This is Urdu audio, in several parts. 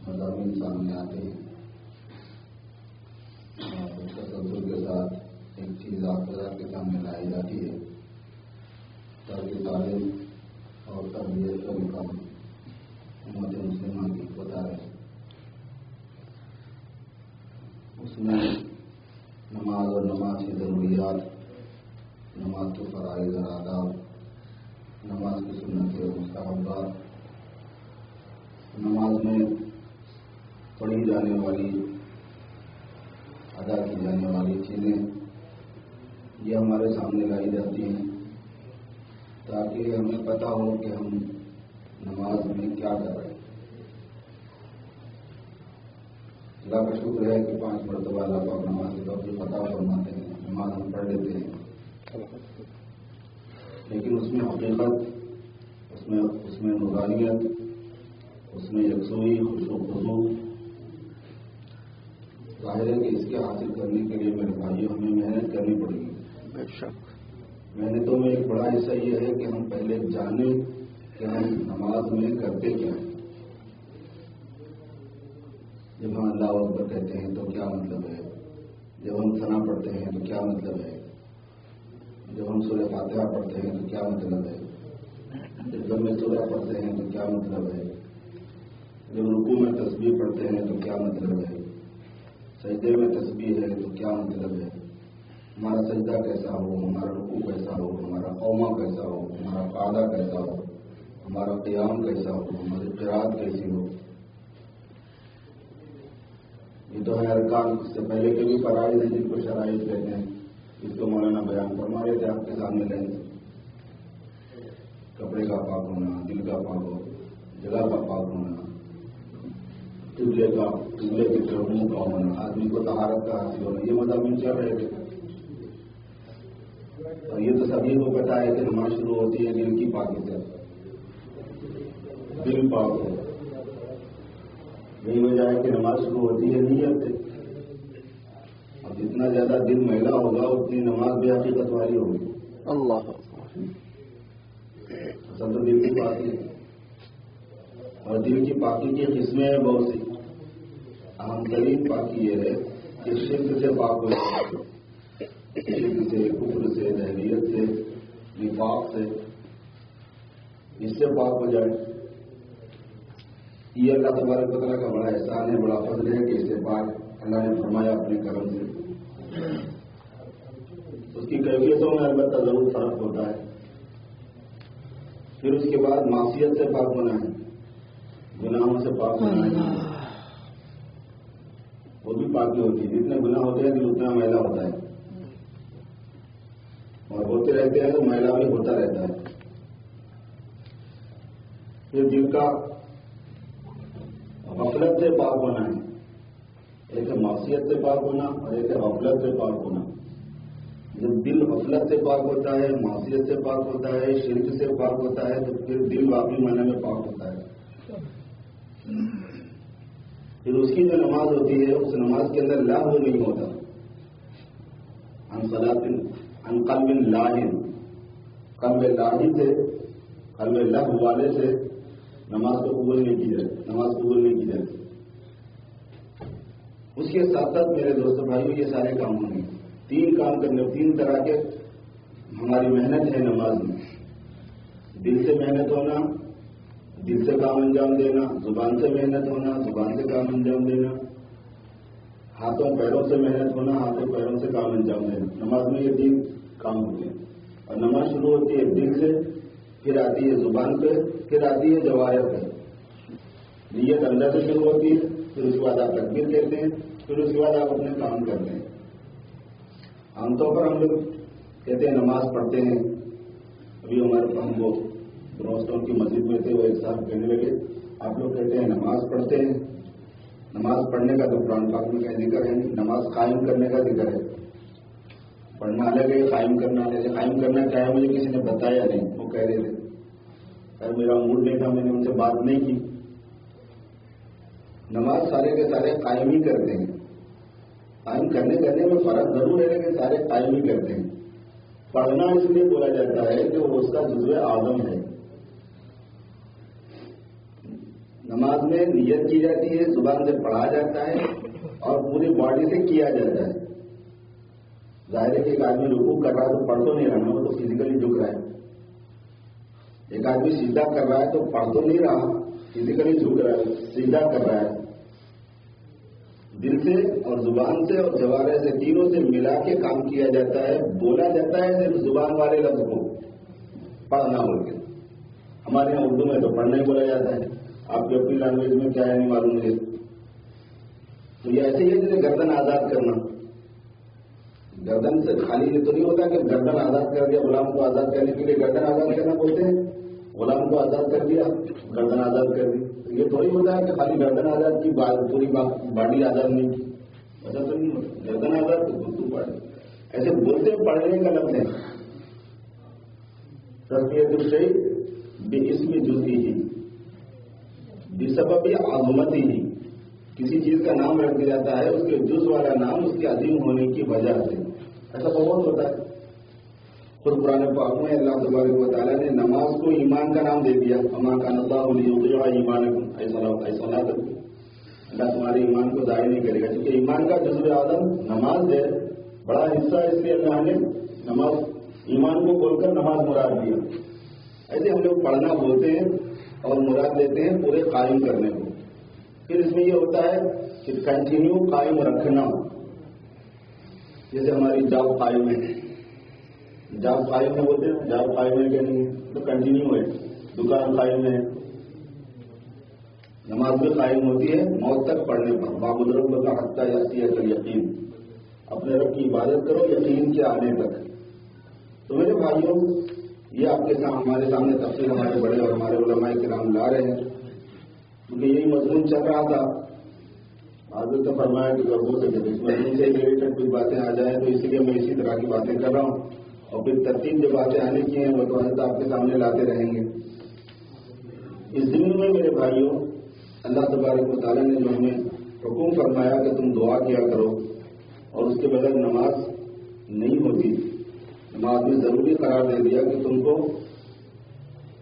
مضامین سامنے آتے ہیں اس تصور کے ساتھ ایک چیز حضرات کے سامنے لائی جاتی ہے تاکہ تعلیم اور تربیت کا مقام امت مسلمہ کی ہوتا ہے. اس میں نماز اور نماز کی ضروریات، نماز کے فرائض اور آداب، نماز کی سنتیں اور مستحبات، نماز میں پڑھی جانے والی، ادا کی جانے والی چیزیں یہ ہمارے سامنے لائی جاتی ہیں تاکہ ہمیں پتہ ہو کہ ہم نماز میں کیا کر رہے ہیں. اللہ کا شکر ہے کہ 5 مرتبہ اللہ پاک نماز کے وقت پتہ فرماتے ہیں، نماز ہم پڑھ لیتے ہیں، لیکن اس میں حقیقت، اس میں نورانیت، اس میں یکسوئی، خشوع و خضوع ظاہر ہے کہ اس کے حاصل کرنے کے لیے میرے بھائیوں ہمیں محنت کرنی پڑے گی. بے شک محنتوں میں ایک بڑا حصہ یہ ہے کہ ہم پہلے جانیں کہ ہم نماز میں کرتے کیا ہیں. جب ہم اللہ اکبر کہتے ہیں تو کیا مطلب ہے، جب ہم ثنا پڑھتے ہیں تو کیا مطلب ہے، جب ہم سورہ فاتحہ پڑھتے ہیں تو کیا مطلب ہے، جب ہم سورہ پڑھتے ہیں تو کیا مطلب ہے، جب رکوع میں تسبیح پڑھتے ہیں تو کیا مطلب ہے، سجدے میں تسبیح ہے تو کیا مطلب ہے، ہمارا سجدہ کیسا ہو، ہمارا رکوع کیسا ہو، ہمارا قومہ کیسا ہو، ہمارا قعدہ کیسا ہو، ہمارا قیام کیسا ہو، ہماری قرات کیسی ہو. یہ تو ہے ارکان. اس سے پہلے کے بھی فرائض ہیں جن کو شرائط کہتے ہیں، اس کو مولانا بیان فرما رہے تھے آپ کے سامنے لیں. کپڑے کا پاک ہونا، دل کا پاک ہو، جگہ کا پاک ہونا، قبلے کی طرف منہ کا ہونا، آدمی کو طہارت کا حاصل ہونا، یہ مضامین چل رہے تھے. اور یہ تو سبھی کو پتا ہے کہ نماز شروع ہوتی ہے دل کی پاکی سے. دل پاک ہو، یہی وجہ ہے کہ نماز شروع ہوتی ہے نیت سے. اور جتنا زیادہ دل میلا ہوگا اتنی نماز بے حقیقت والی ہوگی. اللہ اصل تو دل کی پاکی ہے، اور دل کی پاکی کی قسمیں ہیں بہت سی. اہم ترین پاکی یہ ہے کہ شرک سے پاک ہو جائے، شرک سے، کفر سے، دہریت سے، نفاق سے، اس سے پاک ہو جائے. یہ اللہ تبارک و تعالیٰ کا بڑا احسان ہے، بڑا فضل ہے کہ اس سے پاک اللہ نے فرمایا اپنے کرم سے. اس کی کیفیتوں میں البتہ ضرور فرق ہوتا ہے. پھر اس کے بعد معصیت سے پاک ہونا ہے، گناہوں سے پاک ہونا ہے. وہ بھی پاکی ہوتی ہے. جتنے گناہ ہوتے ہیں دل اتنا میلا ہوتا ہے، اور ہوتے رہتے ہیں تو میلا بھی ہوتا رہتا ہے. پھر دل کا غفلت سے پاک ہونا ہے. ایک ہے معصیت سے پاک ہونا اور ایک ہے غفلت سے پاک ہونا. جب دل غفلت سے پاک ہوتا ہے، معصیت سے پاک ہوتا ہے، شرک سے پاک ہوتا ہے، تو پھر دل واقعی معنی میں پاک ہوتا ہے. پھر اس کی جو نماز ہوتی ہے اس نماز کے اندر لغو نہیں ہوتا. عن قلب لاہن، قلب لاہی سے، قلب لغو والے سے نماز کو قبول نہیں کی جاتی، نماز قبول نہیں کی جاتی. اس کے ساتھ ساتھ میرے دوست بھائیوں یہ سارے کام ہوں گے. 3 کام کرنے، 3 طرح کے ہماری محنت ہے نماز میں. دل سے محنت ہونا، دل سے کام انجام دینا، زبان سے محنت ہونا، زبان سے کام انجام دینا، ہاتھوں پیروں سے محنت ہونا، ہاتھوں پیروں سے کام انجام دینا، نماز میں یہ تین کام ہوتے ہیں. اور نماز شروع ہوتی ہے دل سے، پھر آتی ہے زبان پہ، پھر آتی ہے جوارح پہ. نیت اندر سے شروع ہوتی ہے، پھر اس کے بعد آپ تکبیر کہتے ہیں، پھر اس کے بعد آپ اپنے کام کرتے ہیں. عام طور پر ہم لوگ کہتے ہیں نماز پڑھتے ہیں. ابھی ہمارے ہم وہ دوستوں کی مسجد میں تھے، وہ ایک ساتھ کہنے لگے آپ لوگ کہتے ہیں نماز پڑھتے ہیں. نماز پڑھنے کا تو قرآن پاک میں کہیں ذکر ہے نہیں، نماز قائم کرنے کا ذکر ہے. پڑھنا الگ ہے، قائم کرنا الگ ہے. قائم کرنا کیا ہے مجھے کسی نے بتایا نہیں، وہ کہہ رہے تھے. اگر میرا موڈ نہیں تھا، میں نے ان سے بات نہیں کی. نماز سارے کے سارے قائم ہی کرتے ہیں. قائم کرنے میں فرق ضرور ہے، لیکن سارے قائم ہی کرتے ہیں. پڑھنا اس لیے بولا جاتا ہے کہ وہ اس کا جزو اعظم ہے. نماز میں نیت کی جاتی ہے، زبان سے پڑھا جاتا ہے اور پوری باڈی سے کیا جاتا ہے. ظاہر ہے کہ ایک آدمی رکوع کر رہا ہے تو پڑھ تو نہیں رہا، وہ تو فزیکلی جھک رہا ہے. ایک آدمی سیدھا کر رہا ہے تو پڑھ تو نہیں رہا، فزیکلی جھک رہا ہے، سیدھا کر رہا ہے. دل سے اور زبان سے اور جوارح سے، تینوں سے ملا کے کام کیا جاتا ہے. بولا جاتا ہے صرف زبان والے لفظ کو پڑھنا بول کے. ہمارے یہاں اردو میں تو پڑھنا ہی بولا جاتا ہے. آپ کی اپنی لینگویج میں کیا ہے نہیں معلوم مجھے. تو یہ ایسے ہی ہے جیسے گردن آزاد کرنا. گردن سے خالی یہ تو نہیں ہوتا کہ گردن آزاد کر دیا، غلام کو آزاد کرنے کے لیے گردن آزاد کرنا بولتے ہیں. غلام کو آزاد کر دیا، گردن آزاد کر دی. یہ تھوڑی ہوتا ہے کہ خالی گردن آزاد کی، پوری باڈی آزاد نہیں کی. ایسا تو نہیں ہوتا. گردن آزاد تو باڈی ایسے بولتے پڑھنے کا لفظ ہے. تسمیۃ الشیء باسم جزئہ بسبب عظمتہ، کسی چیز کا نام رکھ دیا جاتا ہے اس کے جز والا نام اس کے عظیم ہونے کی وجہ سے. ایسا بہت ہوتا ہے. خود قرآن پاک میں اللہ تبارک و تعالیٰ نے نماز کو ایمان کا نام دے دیا. وما کان اللہ لیضیع ایمانکم، ایسا نہ کرو، اللہ تمہارے ایمان کو ضائع نہیں کرے گا. کیونکہ ایمان کا جزو اعظم نماز ہے، بڑا حصہ، اس لیے اللہ نے نماز ایمان کو بول کر نماز مراد دیا. ایسے ہم لوگ پڑھنا بولتے ہیں اور مراد دیتے ہیں پورے قائم کرنے کو. پھر اس میں یہ ہوتا ہے کہ کنٹینیو قائم رکھنا. جیسے ہماری جاب قائم ہے، جاب قائم ہے بولتے ہیں، جاب قائم ہے کہ نہیں تو کنٹینیو ہے. دکان قائم ہے. نماز بھی قائم ہوتی ہے موت تک پڑھنے پر. معبود رب کا حتیٰ یأتیک الیقین، اپنے رب کی عبادت کرو یقین کے آنے تک. تو میرے بھائیوں، یہ آپ کے سامنے ہمارے سامنے تفصیل ہمارے بڑے اور ہمارے علماء کرام لا رہے ہیں، کیونکہ یہی مضمون چل رہا تھا. حضرت نے فرمایا کہ اگر ہو سکے تو اس مضمون سے ریلیٹڈ کچھ باتیں آ جائیں، تو اسی لیے میں اسی طرح کی باتیں کر رہا ہوں. اور پھر ترتیب جو باتیں آنے کی ہیں وہ تو حضرت آپ کے سامنے لاتے رہیں گے. اس زمین میں میرے بھائیوں، اللہ تبارک و تعالیٰ نے جو ہمیں حکم فرمایا کہ تم دعا کیا کرو، اور اس کے بغیر نماز نہیں ہوتی. نماز میں ضروری قرار دے دیا کہ تم کو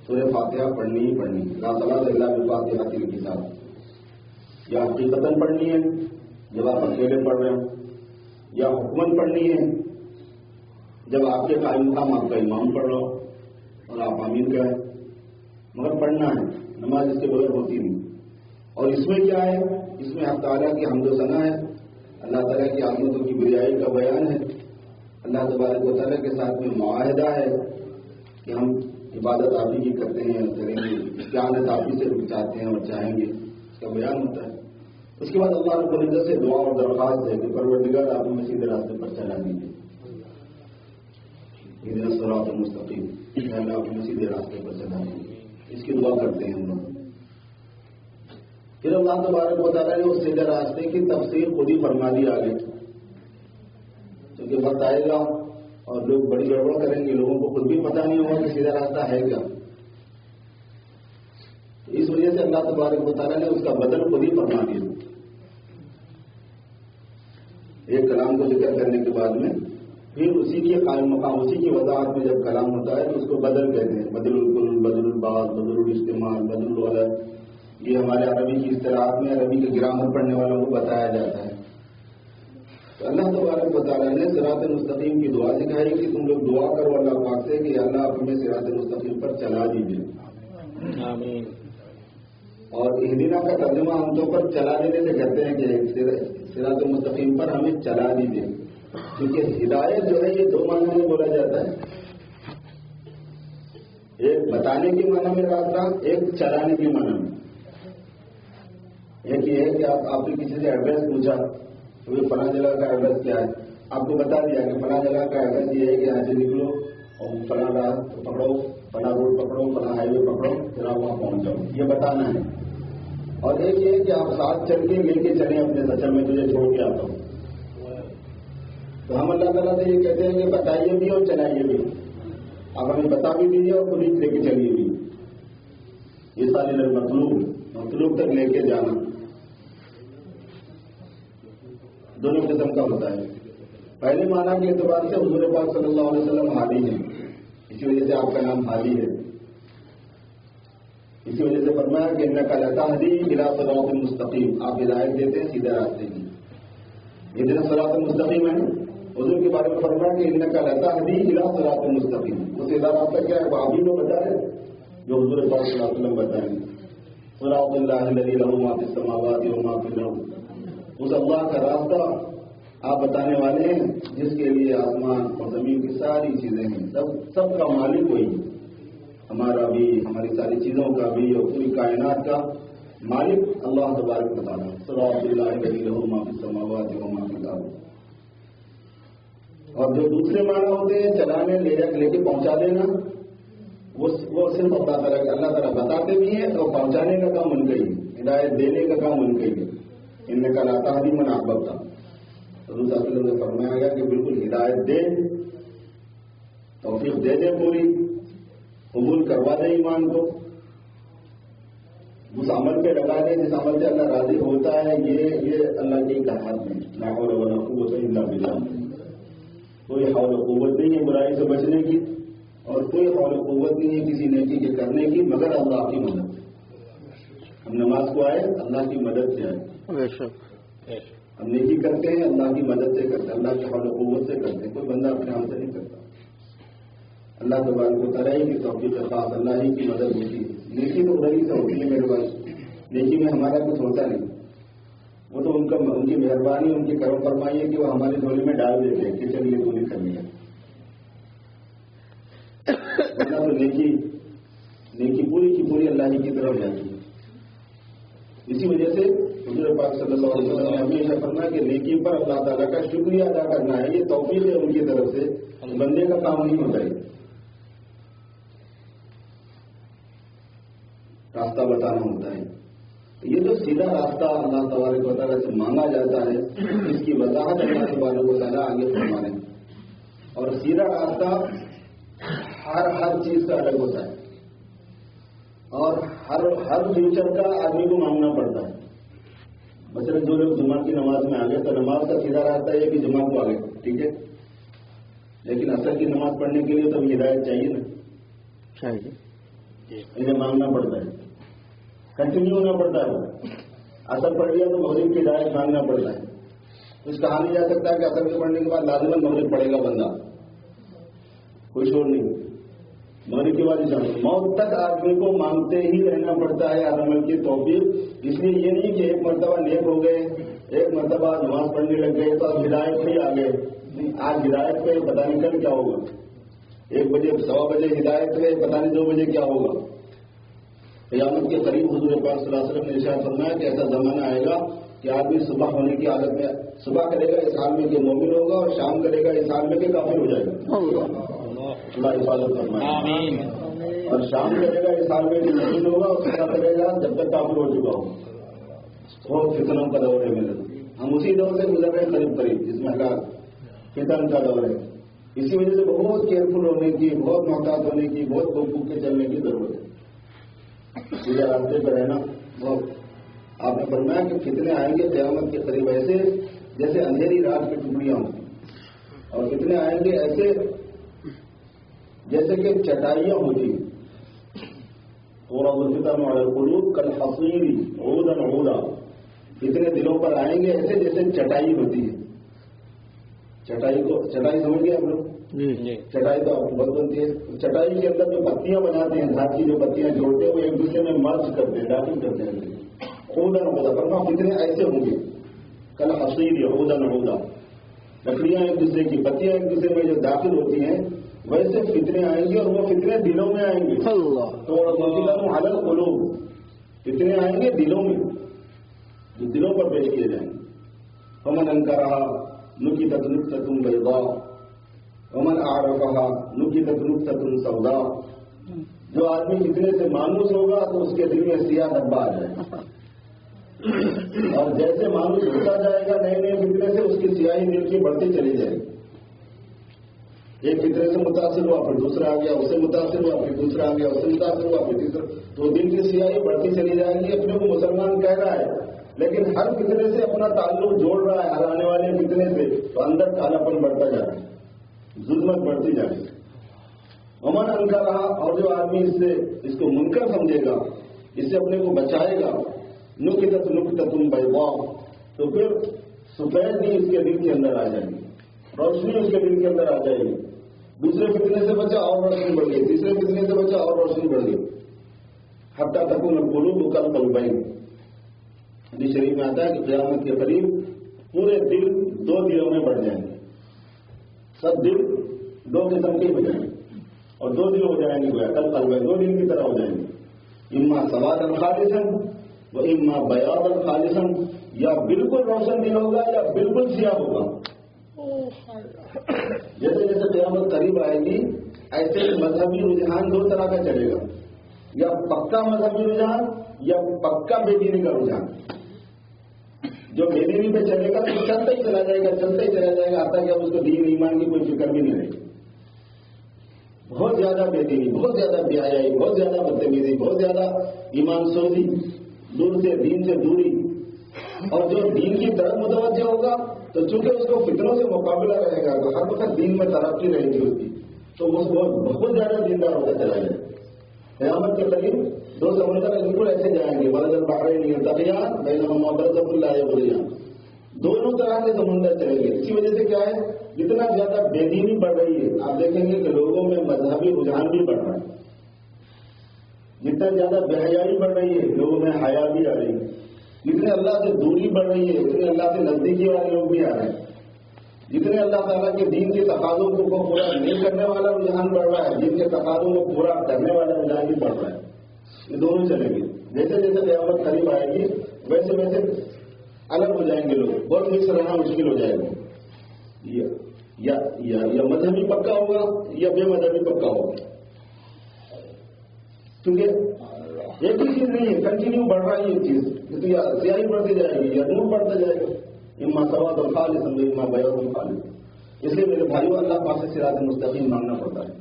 سورہ فاتحہ پڑھنی ہی پڑھنی. لا صلاۃ الا بفاتحۃ الکتاب، یا حقیقتاً پڑھنی ہے جب آپ اکیلے پڑھ رہے ہو، یا حکمن پڑھنی ہے جب آپ کے قائم مقام آپ کا امام پڑھ رہا ہو اور آپ آمین کہیں. مگر پڑھنا ہے، نماز اس کے بغیر ہوتی نہیں. اور اس میں کیا ہے؟ اس میں حق تعالیٰ کی حمد و ثنا ہے، اللہ تعالیٰ کی عظمتوں کی بریائی کا بیان ہے. اللہ تبارک و تعالیٰ کے ساتھ میں معاہدہ ہے کہ ہم عبادت آپ ہی کی کرتے ہیں اور کریں گے، استعانت آپ ہی سے چاہتے ہیں اور چاہیں گے، اس کا بیان ہوتا ہے. اس کے بعد اللہ رب العزت سے دعا اور درخواست ہے کہ پروردگار آپ ہمیں سیدھے راستے پر چلا دیجیے. اہدنا الصراط المستقیم، اللہ آپ ہمیں سیدھے راستے پر چلا دیجیے. اس کی دعا کرتے ہیں ہم لوگ. پھر اللہ تبارک و تعالیٰ نے اس سیدھے راستے کی تفسیر خود ہی فرما دی آگے، کیونکہ وقت آئے گا اور لوگ بڑی گڑبڑ کریں گے، لوگوں کو خود بھی پتہ نہیں ہوگا کہ سیدھا راستہ ہے کیا. اس وجہ سے اللہ تبارک و تعالیٰ نے اس کا بدل خود ہی فرما دیا. ایک کلام کو ذکر کرنے کے بعد میں پھر اسی کے قائم مقام، اسی کی وضاحت میں جب کلام ہوتا ہے تو اس کو بدل کہتے ہیں. بدل الکل، بدل الباس، بدل الاستعمال، بدل الغلط. یہ ہمارے عربی کی اصطلاحات میں عربی کے گرامر پڑھنے والوں کو بتایا جاتا ہے. تو اللہ تبارک و تعالیٰ نے صراط مستقیم کی دعا سکھائی کہ تم لوگ دعا کرو اللہ پاک سے کہ اللہ آپ ہمیں صراط مستقیم پر چلا دیجیے. آمین. اور اہدنا کا ترجمہ ہم تو پر چلا دینے سے کہتے ہیں کہ صراط مستقیم پر ہمیں چلا دیجیے، کیونکہ ہدایت جو ہے یہ دو معنی میں بولا جاتا ہے، ایک بتانے کے معنی میں راستہ، ایک چلانے کے معنی میں۔ ایک یہ ہے کہ آپ نے کسی سے ایڈریس پوچھا تو فلاں جگہ کا ایڈریس کیا ہے، آپ کو بتا دیا کہ فلاں جگہ کا ایڈریس یہ ہے کہ یہاں سے نکلو اور فلاں راست پکڑو، فلاں روڈ پکڑو، فلاں ہائی وے پکڑو، پھر آپ وہاں پہنچ جاؤ، یہ بتانا ہے۔ اور ایک یہ ہے کہ آپ ساتھ چل کے لے کے چلیں اپنے سچا میں تجھے چھوڑ کے آتا ہوں۔ تو ہم اللہ تعالیٰ سے یہ کہتے ہیں کہ بتائیے بھی اور چلائیے بھی، آپ ہمیں بتا بھی دیجیے اور خود ہی لے کے چلیے بھی۔ یہ سارے مطلوب تک لے کے جانا دونوں قسم کا ہوتا ہے۔ پہلے معنی کے اعتبار سے حضور پاک صلی اللہ علیہ وسلم ہادی ہیں، اسی وجہ سے آپ کا نام ہادی ہے۔ اسی وجہ سے فرمایا کہ انک لتہدی الی صراط مستقیم، آپ ہدایت دیتے ہیں سیدھے راستے کی۔ ادھر صراط مستقیم ہے، حضور کے بارے میں فرمایا کہ انک لتہدی الی صراط مستقیم، وہ سیدھا راستہ کیا ہے وہ آپ ہی کو بتا رہے جو حضور پاک صلی اللہ علیہ وسلم بتائیں۔ صراط اللہ الذی لہ ما فی السماوات و ما فی الارض، اس اللہ کا راستہ آپ بتانے والے ہیں جس کے لیے آسمان اور زمین کی ساری چیزیں ہیں، سب کا مالک وہی، ہمارا بھی، ہماری ساری چیزوں کا بھی اور پوری کائنات کا مالک اللہ تبارک و تعالیٰ۔ صراط اللہ الذی لہ ما فی السماوات و ما فی الارض۔ اور جو دوسرے معنی ہوتے ہیں چلانے، لے کے پہنچا دینا، وہ صرف اللہ تعالیٰ بتاتے بھی ہیں اور پہنچانے کا کام ان کا ہی، ہدایت دینے کا کام ان کا ہی ہے۔ انک لا تہدی من احببت، حضور صلی اللہ علیہ وسلم نے فرمایا گیا کہ بالکل ہدایت دے، توفیق دے دے، پوری قبول کروا دے ایمان کو، اس عمل پہ لگا دے جس عمل سے اللہ راضی ہوتا ہے، یہ اللہ کی ہاتھ میں، لا حول ولا قوت الا باللہ۔ کوئی حول و قوت نہیں ہے برائی سے بچنے کی، اور کوئی حول و قوت نہیں ہے کسی نیکی کے کرنے کی مگر اللہ کی مدد سے۔ ہم نماز کو آئے اللہ کی مدد سے آئے، ہم نیکی کرتے ہیں اللہ کی مدد سے کرتے ہیں، اللہ کی حول و قوت سے کرتے ہیں، کوئی بندہ اپنے ہاتھ سے نہیں کرتا۔ اللہ تبارک و تعالیٰ کی توفیق خاص، اللہ ہی کی مدد ہوتی ہے۔ نیکی تو ادھر ہی سے ہوتی ہے میرے پاس، نیکی میں ہمارا کچھ ہوتا نہیں، وہ تو ان کی مہربانی، ان کی کرم فرمائی ہے کہ وہ ہماری جھولی میں ڈال دیتے ہیں کہ چلیے پوری کرنی ہے۔ تو نیکی پوری کی پوری اللہ ہی کی طرف جاتی ہے۔ اسی وجہ سے حضور پاک صلی اللہ علیہ وسلم نے ہمیشہ فرمایا کہ نیکی پر اللہ تعالیٰ کا شکریہ ادا کرنا ہے، یہ توفیق ہے ان کی طرف سے، بندے کا کام نہیں ہوتا ہے، راستہ بتانا ہوتا ہے۔ یہ جو سیدھا راستہ اللہ تبارک و تعالیٰ سے مانگا جاتا ہے، اس کی وضاحت اللہ تبارک و تعالیٰ آگے فرمانے۔ اور سیدھا راستہ ہر چیز کا الگ ہوتا ہے، اور ہر فیوچر کا آدمی کو مانگنا پڑتا ہے۔ مثلا جو لوگ جمعہ کی نماز میں آ گئے تو نماز کا سیدھا راستہ یہ کہ جمعہ کو آ گئے، ٹھیک ہے، لیکن اصل کی نماز پڑھنے کے لیے تو ہدایت چاہیے نا، چاہیے، انہیں مانگنا پڑتا ہے، کنٹینیو ہونا پڑتا ہے۔ اصل پڑھ لیا تو مغرب کی ہدایت مانگنا پڑتا ہے۔ کچھ کہا نہیں جا سکتا کہ اصل کے پڑھنے کے بعد لازماً مغرب پڑھے گا بندہ، کوئی شور نہیں، مغرب کے بعد موت تک آدمی کو مانگتے ہی رہنا پڑتا ہے ہر عمل کی توفیق۔ اس لیے یہ نہیں کہ ایک مرتبہ نیک ہو گئے، ایک مرتبہ نماز پڑھنے لگ گئے تو اب ہدایت پہ ہی آ گئے، آج ہدایت پہ پتہ نہیں کل کیا ہوگا، 1 بجے 1:15 بجے ہدایت پہ پتہ نہیں 2 بجے کیا ہوگا۔ قیامت کے قریب حضور پاک صلی اللہ علیہ وسلم نے ارشاد فرمایا کہ ایسا زمانہ آئے گا کہ آدمی صبح ہونے کی حالت میں صبح کرے گا اس حال میں کہ مومن ہوگا، اور شام کرے گا اس حال میں کہ کافر ہو جائے گا، اللہ حفاظت فرمائے، اور شام کرے گا اس حال میں کہ مومن ہوگا، اور صبح کرے گا جب تک کافر ہو چکا ہوگا۔ بہت فتنوں کا دور ہے میرے، ہم اسی دور سے گزر رہے ہیں قریب جس میں فتن کا دور ہے۔ اسی وجہ سے بہت کیئرفل ہونے کی، بہت محتاط ہونے کی، بہت روک کے چلنے کی ضرورت ہے، سیدھے راستے پہ رہنا بہت۔ آپ نے فرمایا کہ فتنے آئیں گے قیامت کے قریب ایسے جیسے اندھیری رات کی ٹکڑیاں ہوں، اور فتنے آئیں گے ایسے جیسے کہ چٹائیاں ہوتی ہیں، تھوڑا الفتن علی القلوب کالحصیر عودا عودا، فتنے دلوں پر آئیں گے ایسے جیسے چٹائی ہوتی ہے۔ چٹائی سمجھ گئے ہم لوگ، چٹائی تو آپ کو بہت بنتی ہے. چٹائی کے اندر جو پتیاں بناتے ہیں دھات کی جو پتیاں جوڑتے ہیں وہ ایک دوسرے میں مرچ کرتے ہیں داخل کرتے ہیں. عہدہ نعودہ فرما فتنے ایسے ہوں گے کل حصیر عہدہ نعودہ لکڑیاں ایک دوسرے کی پتیاں ایک دوسرے میں جو داخل ہوتی ہیں ویسے فتنے آئیں گے اور وہ فتنے دلوں میں آئیں گے. تو حلل قلوب فتنے آئیں گے دلوں میں جو دلوں پر پیش کیے جائیں گے. فمن انکرہا نکتت نکتۃ بیضاء ومن اعرفها نکتت نکتۃ سوداء. جو آدمی فتنے سے مانوس ہوگا تو اس کے دل میں سیاہ دھبا آ جائے گا اور جیسے مانوس ہوتا جائے گا نئے نئے فتنے سے اس کی سیاہی دل کی بڑھتی چلی جائے گی. ایک فتنے سے متاثر ہوا پھر دوسرا آ گیا اس سے متاثر ہوا پھر دوسرا آ گیا اس سے متاثر ہوا پھر تیسرا تو دل کی سیاہی بڑھتی چلی جائے گی. اپنے کو مسلمان کہہ رہا ہے لیکن ہر فتنے سے اپنا تعلق جوڑ رہا ہے. ہر آنے والے فتنے سے تو اندر کالا پن بڑھتا جا رہا ہے ظلمت بڑھتی جائے گی. عمر انکر رہا اور جو آدمی اس کو منکر سمجھے گا اس سے اپنے کو بچائے گا نکتت نکتۃ بیضاء تو پھر سفیدی اس کے دل کے اندر آ جائے گی روشنی اس کے دل کے اندر آ جائے گی. دوسرے فتنے سے بچا اور روشنی بڑھ گئی تیسرے فتنے سے بچا اور روشنی بڑھ گئی. حتیٰ تکون القلوب کالقلبین. حدیث شریف میں آتا ہے کہ قیامت کے قریب پورے دل دو دلوں میں بڑھ جائیں گے. سب دل دو قسم کے ہو جائیں گے اور دو دل ہو جائیں گے کالقلبین دو دل کی طرح ہو جائیں گے. اما سواد خالصا و اما بیاض خالصا یا بالکل روشن دل ہوگا یا بالکل سیاہ ہوگا. جیسے جیسے قیامت قریب آئے گی ایسے مذہبی رجحان دو طرح کا چلے گا یا پکا مذہبی رجحان یا پکا بے دینی کا رجحان. جو بے دینی پہ چلے گا تو چلتا ہی چلا جائے گا چلتا ہی چلا جائے گا آتا کہ اب اس کو دین ایمان کی کوئی فکر بھی نہیں رہے گی. بہت زیادہ بے دینی بہت زیادہ بے حیائی بہت زیادہ بدتمیزی بہت زیادہ ایمان سوزی دور سے دین سے دوری. اور جو دین کی طرف متوجہ ہوگا تو چونکہ اس کو فتنوں سے مقابلہ رہے گا تو ہر وقت دین میں ترقی رہے گی اس کی تو وہ بہت زیادہ دیندار ہوتا چلا جائے گا. قیامت کے قریب دو سمندر بالکل ایسے جائیں گے مرض البحرین یلتقیان بینہما برزخ لا یبغیان. دونوں طرح کے سمندر چلیں گے. اسی وجہ سے کیا ہے جتنا زیادہ بے دینی بڑھ رہی ہے آپ دیکھیں گے کہ لوگوں میں مذہبی رجحان بھی بڑھ رہا ہے. جتنا زیادہ بے حیائی بڑھ رہی ہے لوگوں میں حیا بھی آ رہی ہے. جتنے اللہ سے دوری بڑھ رہی ہے اتنے اللہ سے نزدیکی والے لوگ بھی آ رہے ہیں. جتنے اللہ تعالیٰ کے دین کے تقاضوں کو پورا نہیں کرنے والا رجحان بڑھ رہا ہے دین کے تقاضوں کو پورا کرنے والا رجحان بھی بڑھ رہا ہے. یہ دونوں چلیں گے. جیسے جیسے قیامت قریب آئے گی ویسے ویسے الگ ہو جائیں گے لوگ اور مکس رہنا مشکل ہو جائے گا. یا مذہبی پکا ہوگا یا بے مذہبی پکا ہوگا کیونکہ ایک ہی چیز نہیں ہے کنٹینیو بڑھ رہا ہے یہ چیز یا سیاہی بڑھتی جائے گی یا نور بڑھتا جائے گا. اما سواد الخالص اما بیاض الخالص. اس لیے میرے بھائیوں اللہ پاک سے صراط مستقیم مانگنا پڑتا ہے.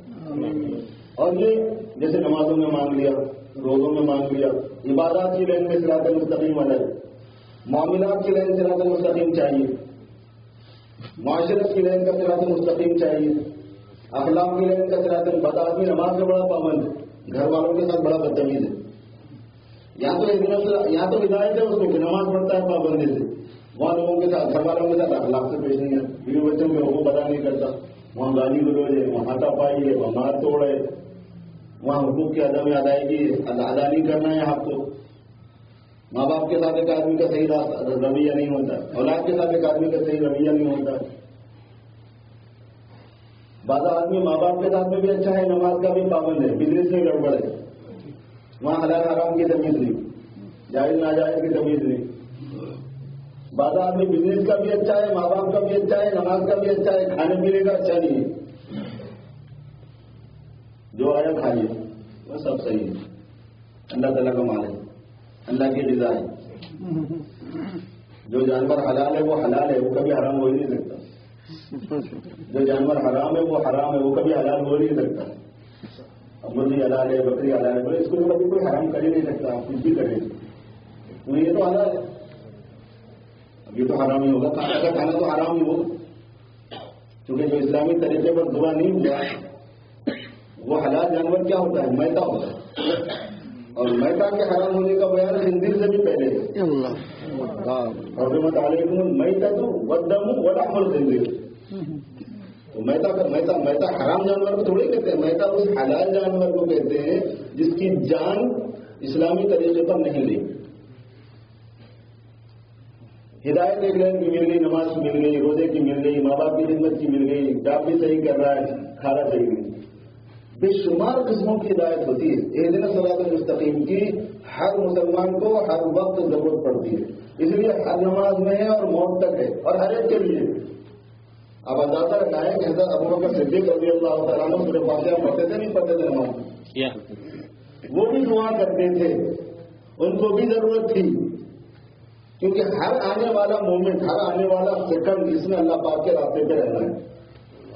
اور یہ جیسے نمازوں میں مانگ لیا روزوں میں مانگ لیا عبادات کی لائن میں صراط مستقیم الگ معاملات کی لائن صراط مستقیم چاہیے معاشرت کی لائن کا صراط مستقیم چاہیے اخلاق کی لائن کا صراط. بد آدمی نماز کا بڑا پابند ہے گھر والوں کے ساتھ بڑا بدتمیز ہے. یہاں تو ہدایت ہے اس کو کہ نماز پڑھتا ہے پابندی سے وہاں لوگوں کے ساتھ گھر والوں کے ساتھ اخلاق سے پیش نہیں ہے. بیوی بچوں کے حقوق ادا نہیں کرتا وہاں گالی گلوچ ہے وہاں ہاتھا پائی ہے وہاں مار توڑ ہے وہاں حقوق کی عدم ادائیگی ادا نہیں کرنا ہے آپ کو. ماں باپ کے ساتھ ایک آدمی کا صحیح رویہ نہیں ہوتا اولاد کے ساتھ ایک آدمی کا صحیح رویہ نہیں ہوتا. بعض آدمی ماں باپ کے ساتھ میں بھی اچھا ہے نماز کا بھی پابند ہے بزنس میں گڑبڑ ہے وہاں حلال حرام کی تمیز نہیں جائز ناجائز کی تمیز نہیں. بعض آدمی بزنس کا بھی اچھا ہے ماں باپ کا بھی اچھا ہے نماز کا بھی اچھا ہے کھانے پینے کا اچھا نہیں ہے. جو آیا کھائیے وہ سب صحیح ہے اللہ تعالیٰ کا مال ہے اللہ کی غذا ہے. جو جانور حلال ہے وہ حلال ہے وہ کبھی حرام ہو ہی نہیں سکتا. جو جانور حرام ہے وہ حرام ہے وہ کبھی حلال ہو نہیں سکتا. اب مرغی حلال ہے بکری حلال ہے بولے اس کو کبھی کوئی حرام کر ہی نہیں سکتا آپ کچھ بھی کریں وہ یہ تو حلال ہے اب یہ تو حرام ہی ہوگا کھانا کا کھانا تو حرام ہی ہوگا کیونکہ جو اسلامی طریقے پر دعا نہیں ہوا وہ حلال جانور کیا ہوتا ہے میدا ہوتا ہے اور میدا کے حرام ہونے کا بیان خنزیر سے بھی پہلے حرمت علیکم المیتۃ والدم ولحم الخنزیر. تو میتا حرام جانور کو تھوڑی کہتے ہیں، میتا اس حلال جانور کو کہتے ہیں جس کی جان اسلامی طریقے پر نہیں لی. ہدایت ایک لائن کی مل گئی، نماز کی مل گئی، روزے کی مل گئی، ماں باپ کی خدمت کی مل گئی، جاب بھی صحیح کر رہا ہے، کھانا صحیح نہیں. بے شمار قسموں کی ہدایت ہوتی ہے. اہدنا الصراط المستقیم کی ہر مسلمان کو ہر وقت ضرورت پڑتی ہے، اس لیے ہر نماز میں ہے اور موت تک ہے اور ہر ایک کے لیے. اب اندازہ لگائیں کہ حضرت ابوبکر صدیق رضی اللہ تعالیٰ عنہ سورہ فاتحہ پڑھتے تھے نہیں پڑھتے تھے نماز؟ وہ بھی دعا کرتے تھے، ان کو بھی ضرورت تھی، کیونکہ ہر آنے والا مومنٹ، ہر آنے والا سیکنڈ اس میں اللہ پاک کے راستے پہ رہنا ہے،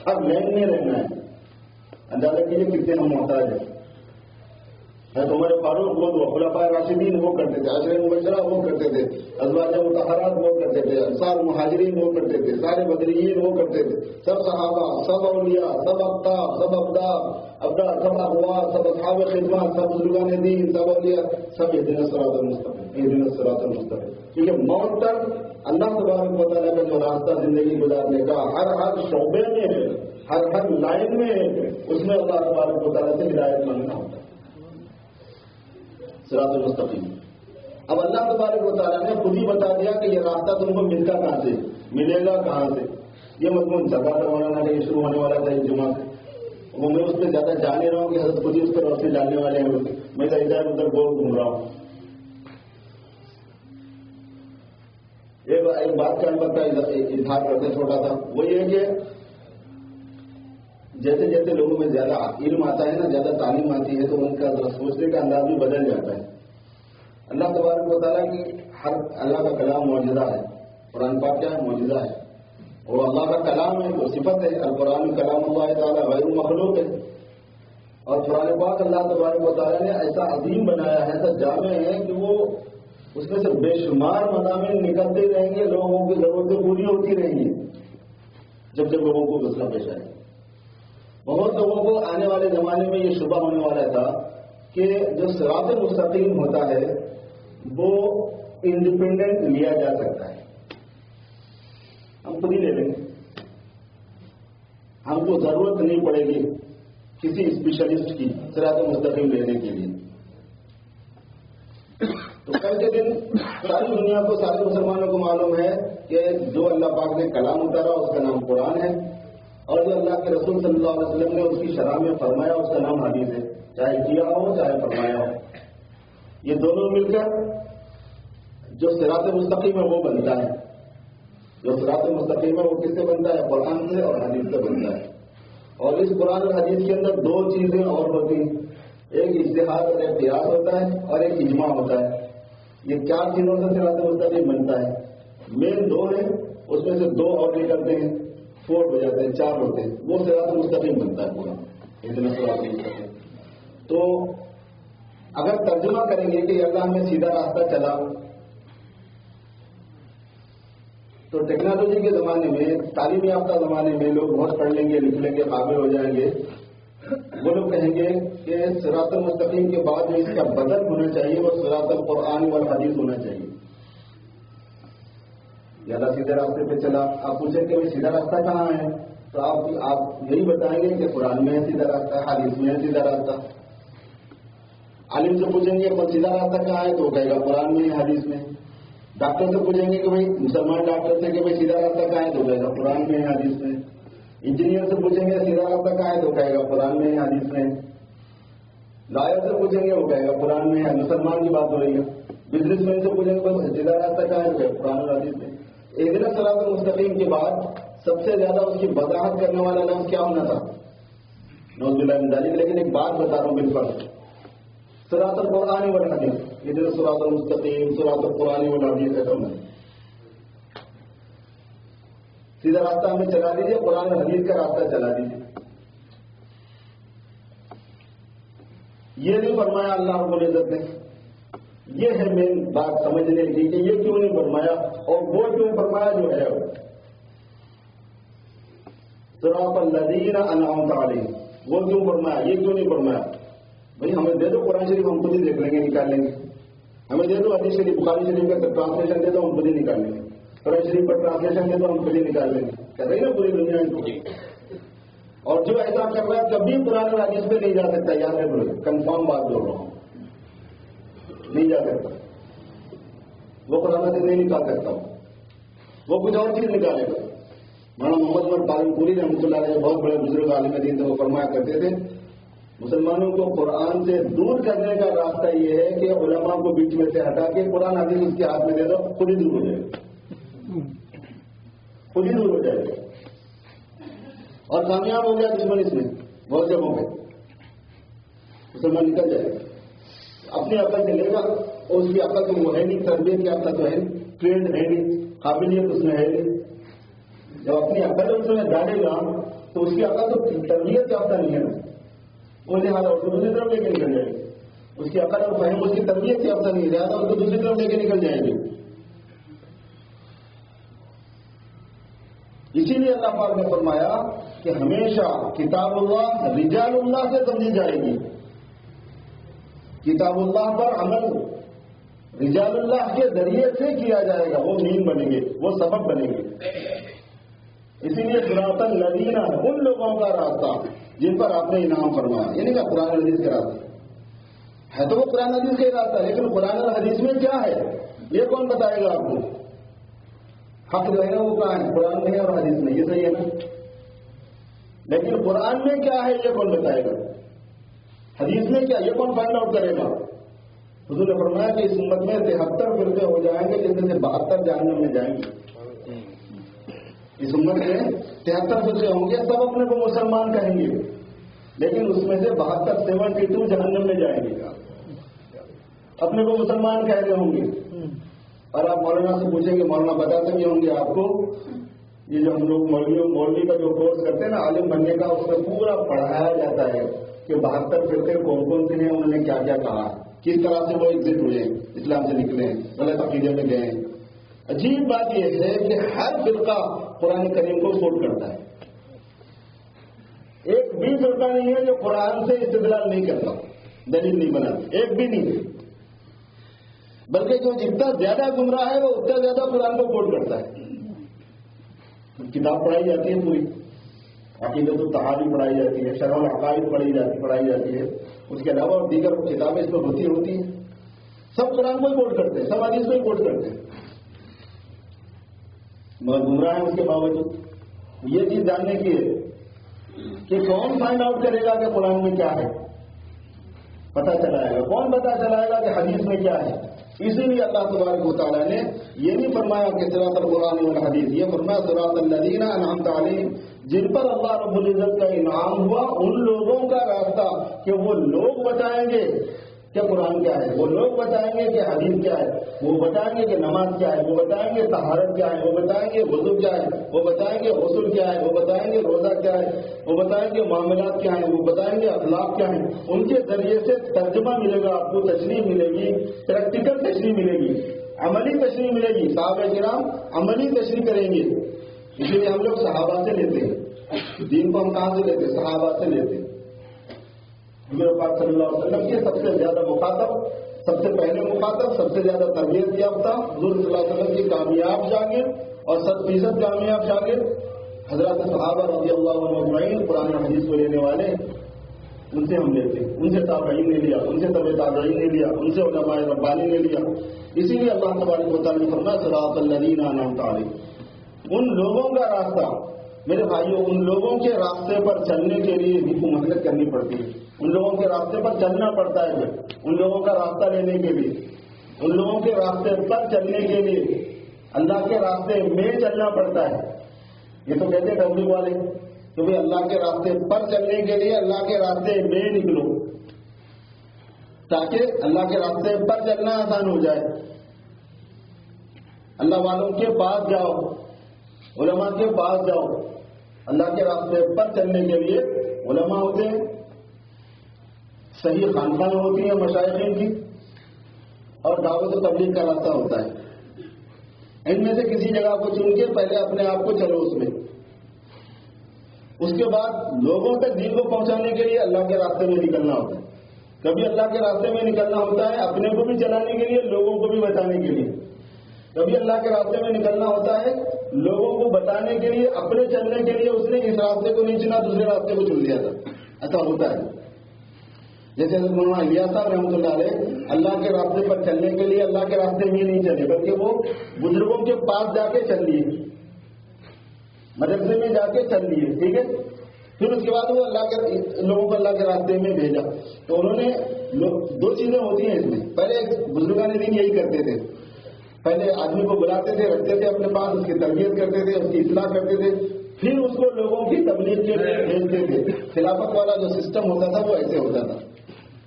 ہر لائن میں رہنا ہے. اندازہ کیجیے کتنے ہم محتاج ہیں. عمر فاروق وہ خلفائے راشدین وہ کرتے تھے، عشرہ مبشرہ وہ کرتے تھے، ازواج مطہرات وہ کرتے تھے، انصار مہاجرین وہ کرتے تھے، سارے بدریین وہ کرتے تھے، سب صحابہ، سب اولیاء، سب اقطاب، سب ابدار، سب اغوار، سب اصحاب خدمات، سب بزرگان دین، سب اولیاء، سب اہدنا الصراط المستقیم، اہدنا الصراط المستقیم. کیونکہ موت تک اللہ تبارک و تعالیٰ کا جو راستہ زندگی گزارنے کا ہر شعبے میں ہے، ہر لائن میں ہے، اس میں اللہ تبارک و تعالیٰ سے ہدایت مانگنا ہوتا ہے. صراط المستقیم. اب اللہ تبارک و تعالیٰ نے خود ہی بتا دیا کہ یہ راستہ تم کو ملتا کہاں سے، ملے گا کہاں سے. یہ مضمون سرکار مولانا کا یہ شروع ہونے والا تھا ایک جمعہ سے. وہ میں اس پہ زیادہ جان نہیں رہا ہوں کہ حضرت خود ہی اس پہ روشنی ڈالنے والے ہیں، میں ادھر ادھر گول گھوم رہا ہوں. ایک بات کا اظہار کرتے چھوٹا تھا، وہ یہ کہ جیسے جیسے لوگوں میں زیادہ علم آتا ہے نا، زیادہ تعلیم آتی ہے، تو ان کا سوچنے کا انداز بھی بدل جاتا ہے. اللہ تبارک و تعالیٰ کی ہر اللہ کا کلام معجزہ ہے. قرآن پاک کیا ہے؟ معجزہ ہے. اور اللہ کا کلام ہے تو صفت ہے، القرآن کلام اللہ تعالیٰ غیر مخلوق ہے. اور قرآن پاک اللہ تبارک و تعالیٰ نے ایسا عظیم بنایا ہے، ایسا جامع ہے کہ وہ اس میں سے بے شمار مضامین نکلتے رہیں گے، لوگوں کی ضرورتیں پوری ہوتی رہیں گی جب جب لوگوں کو مسئلہ پیش آئے. بہت لوگوں کو آنے والے زمانے میں یہ شبہ ہونے والا تھا کہ جو صراط مستقیم ہوتا ہے وہ انڈیپینڈنٹ لیا جا سکتا ہے، ہم خود ہی لے لیں گے، ہم کو ضرورت نہیں پڑے گی کسی اسپیشلسٹ کی صراط مستقیم لینے کے لیے. تو کل کے دن ساری دنیا کو، سارے مسلمانوں کو معلوم ہے کہ جو اللہ پاک نے کلام اتارا اس کا نام قرآن ہے، اور جو اللہ کے رسول صلی اللہ علیہ وسلم نے اس کی شرح میں فرمایا اس کا نام حدیث ہے، چاہے کیا ہو چاہے فرمایا ہو. یہ دونوں مل کر جو صراط مستقیم ہے وہ بنتا ہے. جو صراط مستقیم ہے وہ کس سے بنتا ہے؟ قرآن سے اور حدیث سے بنتا ہے. اور اس قرآن اور حدیث کے اندر دو چیزیں اور ہوتی ہیں، ایک اجتہاد اور قیاس ہوتا ہے اور ایک اجماع ہوتا ہے. یہ چار چیزوں سے صراط مستقیم بنتا ہے. مین دو ہیں، اس میں سے دو اور نکلتے ہیں، 4 ہو جاتے ہیں، 4 ہوتے ہیں، وہ صراط مستقیم بنتا ہے پورا. اتنا صراط مستقیم. تو اگر ترجمہ کریں گے کہ اللہ ہمیں سیدھا راستہ چلا، تو ٹیکنالوجی کے زمانے میں، تعلیم یافتہ زمانے میں لوگ بہت پڑھ لیں گے، لکھ لیں گے، قابل ہو جائیں گے. وہ لوگ کہیں گے کہ صراط المستقیم کے بعد جو اس کا بدل ہونا چاہیے وہ صراط القرآن والحدیث ہونا چاہیے. یا اللہ سیدھے راستے پہ چلا. آپ پوچھیں کہ سیدھا راستہ کہاں ہے، تو آپ یہی بتائیں گے کہ قرآن میں ہے سیدھا راستہ، حدیث میں ہے سیدھا راستہ. عالم سے پوچھیں گے پر سیدھا راستہ کہاں ہے، تو وہ کہے گا قرآن میں ہے، حدیث میں. ڈاکٹر سے پوچھیں گے کہ بھائی مسلمان ڈاکٹر سے کہ بھائی سیدھا راستہ کہاں ہے، تو کہے گا قرآن میں ہے، حدیث میں. انجینئر سے پوچھیں گے سیدھا راستہ کہاں ہے، تو کہے گا قرآن میں ہے، حدیث میں. لائر سے پوچھیں گے وہ کہے گا قرآن میں ہے. مسلمان کی بات ہو رہی ہے. بزنس مین سے پوچھیں گے سیدھا راستہ کہاں ہے، تو کہے گا قرآن اور حدیث میں. اہدنا الصراط المستقیم کے بعد سب سے زیادہ اس کی وضاحت کرنے والا لفظ کیا ہونا تھا؟ نعوذ باللہ من ذالک. لیکن ایک بات بتا رہا ہوں بالفرض، صراط القرآن والحدیث، اہدنا الصراط المستقیم، صراط القرآن والحدیث ایسا ہونا. سیدھا راستہ ہمیں چلا دیجیے، قرآن اور حدیث کا راستہ چلا دیجیے. یہ نہیں فرمایا اللہ رب العزت نے. یہ ہے مین بات سمجھنے کی کہ یہ کیوں نہیں فرمایا اور وہ کیوں فرمایا جو ہے. صراط الذین انعمت علیہم، وہ کیوں فرمایا، یہ کیوں نہیں فرمایا؟ بھائی ہمیں دے دو قرآن شریف، ہم خود ہی دیکھ لیں گے، نکال لیں گے. ہمیں دے دو حدیث شریف، بخاری شریف کا ٹرانسلیشن دے دو، ہم خود ہی نکال لیں گے. قرآن شریف پر ٹرانسلیشن دے دو، ہم خود ہی نکال لیں گے. کر رہی نا پوری دنیا ان کو. اور جو ایسا کر رہا ہے کبھی قرآن اور حدیث پہ نہیں جا سکتا، یاد رکھو، کنفرم بات بول رہا ہوں، نہیں جا سکتا، وہ قرآن حدیث نہیں نکال سکتا، وہ کچھ اور چیز نکالے گا۔ مولانا محمد عمر پالن پوری رحمۃ اللہ علیہ بہت بڑے بزرگ عالم دین تھے، وہ فرمایا کرتے تھے مسلمانوں کو قرآن سے دور کرنے کا راستہ یہ ہے کہ علماء کو بیچ میں سے ہٹا کے قرآن حدیث اس کے ہاتھ میں دے دو، خود ہی دور ہو جائے گا، خود ہی دور ہو جائے گا۔ اور کامیاب ہو گیا دشمن اس میں بہت جگہوں پہ، مسلمان نکل جائے گا، اپنی عقل سے لے گا، اور اس کی عقل تو وہ ہے نہیں، تربیت کی عقل تو ہے نہیں، ٹرینڈ ہے نہیں، قابلیت اس میں ہے نہیں۔ جب اپنی عقل اس میں ڈالے گا تو اس کی عقل تو تربیت یافتہ نہیں ہے نا، وہ لہٰذا اس کو دوسری طرف لے کے نکل جائے گی، اس کی عقل اور فہم اس کی تربیت یافتہ نہیں ہے، لہٰذا اس کو دوسری طرف لے کے نکل جائے گی۔ اسی لیے اللہ پاک نے فرمایا کہ ہمیشہ کتاب اللہ رجال اللہ سے سمجھی جائے گی، کتاب اللہ پر عمل رجال اللہ کے ذریعے سے کیا جائے گا، وہ مین بنیں گے، وہ سبب بنیں گے۔ اسی لیے صراط الذین ہے ان لوگوں کا راستہ جن پر آپ نے انعام فرمایا، یعنی کہ قرآن حدیث کا راستہ ہے، تو وہ قرآن حدیث کا ہی راستہ ہے، لیکن قرآن اور حدیث میں کیا ہے یہ کون بتائے گا آپ کو؟ حق جو ہے نا وہ کہاں ہے؟ قرآن میں ہے اور حدیث میں، یہ صحیح ہے نا، لیکن قرآن میں کیا ہے یہ کون بتائے گا؟ حدیث میں کیا یہ کون فائنڈ آؤٹ کرے گا؟ حضور نے فرمایا کہ اس امت میں 73 فرقے ہو جائیں گے جن میں سے 72 جہنم میں جائیں گے۔ اس امت میں 73 فرقے ہوں گے، سب اپنے کو مسلمان کہیں گے، لیکن اس میں سے 72 جہنم میں جائیں گے، اپنے کو مسلمان کہہ رہے ہوں گے۔ اور آپ مولانا سے پوچھیں گے، مولانا بتاتے بھی ہوں گے آپ کو، یہ جو ہم لوگ مولوی کا جو کورس کرتے ہیں نا عالم بننے کا، اس میں پورا پڑھایا جاتا ہے کہ 72 فرقے کون کون سے ہیں، انہوں نے کیا کیا کہا، کس طرح سے وہ ایگزٹ ہوئے، اسلام سے نکلے، غلط عقیدے میں گئے۔ عجیب بات یہ ہے کہ ہر فرقہ قرآن کریم کو کوٹ کرتا ہے، ایک بھی فرقہ نہیں ہے جو قرآن سے استدلال نہیں کرتا، دلیل نہیں بناتا، ایک بھی نہیں، بلکہ جو جتنا زیادہ گمراہ ہے وہ اتنا زیادہ قرآن کو کوٹ کرتا ہے۔ کتاب پڑھائی جاتی ہے پوری، عقیدۃ الطحاوی پڑھائی جاتی ہے، شرح العقائد پڑھائی جاتی ہے، اس کے علاوہ اور دیگر کتابیں اس میں ہوتی ہیں، سب قرآن کو ہی کوٹ کرتے ہیں، سب حدیث کو ہی کوٹ کرتے ہیں، مگر گمراہ ہیں اس کے باوجود۔ یہ چیز جاننے کی ہے کہ کون فائنڈ آؤٹ کرے گا کہ قرآن میں کیا ہے، پتہ چلائے گا، کون پتہ چلائے گا کہ حدیث میں کیا ہے؟ اسی لیے اللہ تبارک و تعالیٰ نے یہ نہیں فرمایا کہ صراط القرآن والحدیث، یہ فرمایا صراط الذین انعمت علیہم، جن پر اللہ رب العزت کا انعام ہوا ان لوگوں کا راستہ، کہ وہ لوگ بتائیں گے کہ قرآن کیا ہے، وہ لوگ بتائیں گے کہ حدیث کیا ہے، وہ بتائیں گے کہ نماز کیا ہے، وہ بتائیں گے طہارت کیا ہے، وہ بتائیں گے وضو کیا ہے، وہ بتائیں گے غسل کیا ہے، وہ بتائیں گے روزہ کیا ہے، وہ بتائیں گے معاملات کیا ہیں، وہ بتائیں گے اخلاق کیا ہیں۔ ان کے ذریعے سے ترجمہ ملے گا، آپ کو تشریح ملے گی، پریکٹیکل تشریح ملے گی، عملی تشریح ملے گی، صحابہ کرام عملی تشریح کریں گے۔ اس لیے ہم لوگ صحابہ سے لیتے ہیں، دین کو ہم کہاں سے لیتے ہیں؟ صحابہ سے لیتے ہیں۔ حضور پاک صلی اللہ علیہ وسلم کے سب سے زیادہ مخاطب، سب سے پہلے مخاطب، سب سے زیادہ تربیت یافتہ، حضور صلی اللہ علیہ وسلم کی کامیاب شاگرد اور 100% کامیاب شاگرد حضرات صحابہ رضی اللہ عنہم اجمعین، قرآن و حدیث کو لینے والے، ان سے ہم لیتے ہیں، ان سے تابعین نے لیا، ان سے تبع تابعین نے لیا، ان سے علماء ربانی نے لیا۔ اسی لیے اللہ تبارک و تعالیٰ نے فرمایا صراط الذین انعمت علیہم، ان لوگوں کا راستہ۔ میرے بھائیوں، ان لوگوں کے راستے پر چلنے کے لیے بھی کو محنت کرنی پڑتی ہے، ان لوگوں کے راستے پر چلنا پڑتا ہے، ان لوگوں کا راستہ لینے کے لیے، ان لوگوں کے راستے پر چلنے کے لیے اللہ کے راستے میں چلنا پڑتا ہے۔ یہ تو کہتے ہیں تبلیغ والے کہ بھائی اللہ کے راستے پر چلنے کے لیے اللہ کے راستے میں نکلو، تاکہ اللہ کے راستے پر چلنا آسان ہو جائے۔ اللہ والوں کے پاس جاؤ، علماء کے پاس جاؤ۔ اللہ کے راستے پر چلنے کے لیے علماء ہوتے ہیں، صحیح خانقاہیں ہوتی ہیں مشائخین کی، اور دعوت و تبلیغ کا راستہ ہوتا ہے۔ ان میں سے کسی جگہ کو چن کے پہلے اپنے آپ کو چلو اس میں، اس کے بعد لوگوں تک دین کو پہنچانے کے لیے اللہ کے راستے میں نکلنا ہوتا ہے۔ کبھی اللہ کے راستے میں نکلنا ہوتا ہے اپنے کو بھی چلانے کے لیے، لوگوں کو بھی بتانے کے لیے۔ کبھی اللہ کے راستے میں نکلنا ہوتا ہے لوگوں کو بتا بتانے کے لیے، اپنے چلنے کے لیے اس نے اس راستے کو نہیں چنا، دوسرے راستے کو چن لیا تھا. ایسا ہوتا ہے. جیسے حضرت مولانا الیاس صاحب رحمۃ اللہ علیہ اللہ کے راستے پر چلنے کے لیے اللہ کے راستے میں نہیں چلے، بلکہ وہ بزرگوں کے پاس جا کے چل لیے، مدرسے میں جا کے چل لیے. ٹھیک ہے. پھر اس کے بعد وہ اللہ کے لوگوں کو اللہ کے راستے میں بھیجا. تو انہوں نے دو چیزیں ہوتی ہیں اس میں. پہلے بزرگان دین یہی کرتے تھے، پہلے آدمی کو بلاتے تھے، رکھتے تھے اپنے پاس، اس کی تربیت کرتے تھے، اس کی اصلاح کرتے تھے، پھر اس کو لوگوں کی تبلیغ کے لیے بھیجتے تھے. خلافت والا جو سسٹم ہوتا تھا وہ ایسے ہوتا تھا.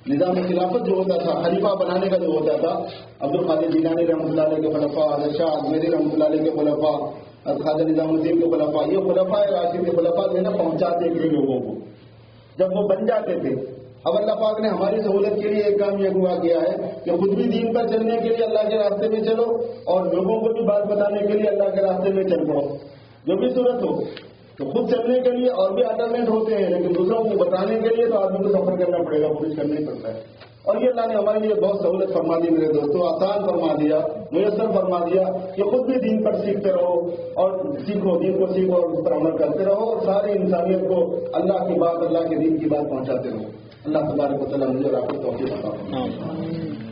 نظام خلافت جو ہوتا تھا، خلیفہ بنانے کا جو ہوتا تھا، عبد القادر جیلانی رحمۃ اللہ علیہ کے خلفاء، حضرت شاہ اجمیری رحمۃ اللہ علیہ کے خلفاء، خواجہ نظام الدین کے خلفاء، یہ خلفاء راشد کے خلفاء جو ہے نا پہنچاتے تھے لوگوں کو. جب وہ بن جاتے تھے، اب اللہ پاک نے ہماری سہولت کے لیے ایک کام یہ ہوا کیا ہے کہ خود بھی دین پر چلنے کے لیے اللہ کے راستے میں چلو اور لوگوں کو بھی بات بتانے کے لیے اللہ کے راستے میں چل پڑو. جو بھی صورت ہو، تو خود چلنے کے لیے اور بھی الٹرنیٹ ہوتے ہیں، لیکن دوسروں کو بتانے کے لیے تو آدمی کو سفر کرنا پڑے گا، کوشش کرنا ہی پڑتا ہے. اور یہ اللہ نے ہمارے لیے بہت سہولت فرما دی میرے دوستوں، آسان فرما دیا، میسر فرما دیا کہ خود بھی دین پر سیکھتے رہو اور سیکھو، دین کو سیکھو اور اس پر عمل کرتے رہو اور ساری انسانیت کو اللہ کی بات، اللہ کے دین کی بات پہنچاتے رہو. اللہ تبارک و تعالیٰ مجھے اور آپ کو توفیق عطا فرمائے.